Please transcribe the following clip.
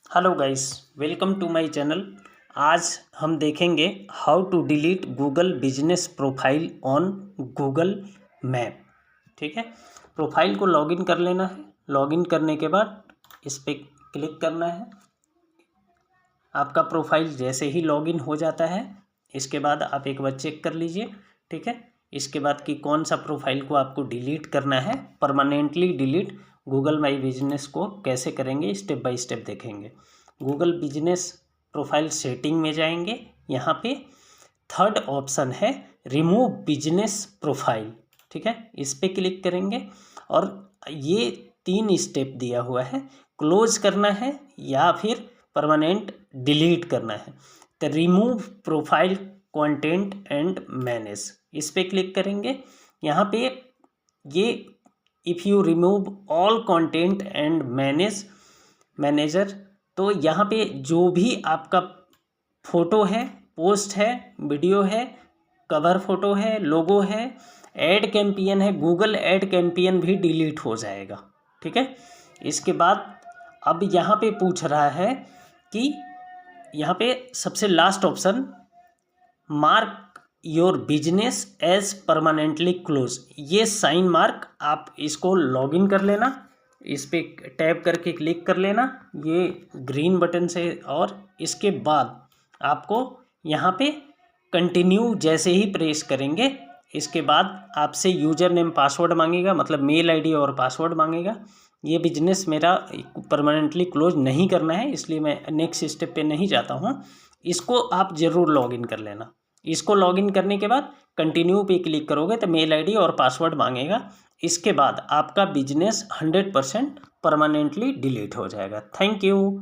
Hello guys, welcome to my channel. आज हम देखेंगे how to delete Google business profile on Google map. ठीक है, प्रोफाइल को लॉगिन कर लेना है। लॉगिन करने के बाद इस पर क्लिक करना है। आपका प्रोफाइल जैसे ही लॉगिन हो जाता है, इसके बाद आप एक बार चेक कर लीजिए। ठीक है, इसके बाद कि कौन सा प्रोफाइल को आपको डिलीट करना है, permanently delete Google my business को कैसे करेंगे, स्टेप बाय स्टेप देखेंगे। गूगल बिजनेस प्रोफाइल सेटिंग में जाएंगे। यहाँ पे थर्ड ऑप्शन है रिमूव बिजनेस प्रोफाइल। ठीक है, इस पर क्लिक करेंगे और ये 3 स्टेप दिया हुआ है, क्लोज करना है या फिर परमानेंट डिलीट करना है। तो remove profile content and manage, इस पर क्लिक करेंगे। यहाँ पे ये if you remove all content and manager, तो यहाँ पे जो भी आपका फ़ोटो है, पोस्ट है, वीडियो है, कवर फोटो है, लोगो है, ऐड कैंपेन है, गूगल ऐड कैंपेन भी डिलीट हो जाएगा। ठीक है, इसके बाद अब यहाँ पे पूछ रहा है कि यहाँ पे सबसे last option mark your business as permanently close, ये साइन मार्क आप इसको लॉगिन कर लेना। इस पर टैप करके क्लिक कर लेना ये ग्रीन बटन से, और इसके बाद आपको यहाँ पे कंटिन्यू जैसे ही प्रेस करेंगे, इसके बाद आपसे यूज़र नेम पासवर्ड मांगेगा, मतलब मेल आईडी और पासवर्ड मांगेगा। ये बिजनेस मेरा परमानेंटली क्लोज नहीं करना है, इसलिए मैं नेक्स्ट स्टेप पे नहीं जाता हूँ। इसको आप ज़रूर लॉगिन कर लेना। इसको लॉगिन करने के बाद कंटिन्यू पे क्लिक करोगे तो मेल आईडी और पासवर्ड मांगेगा। इसके बाद आपका बिजनेस 100% परमानेंटली डिलीट हो जाएगा। Thank you.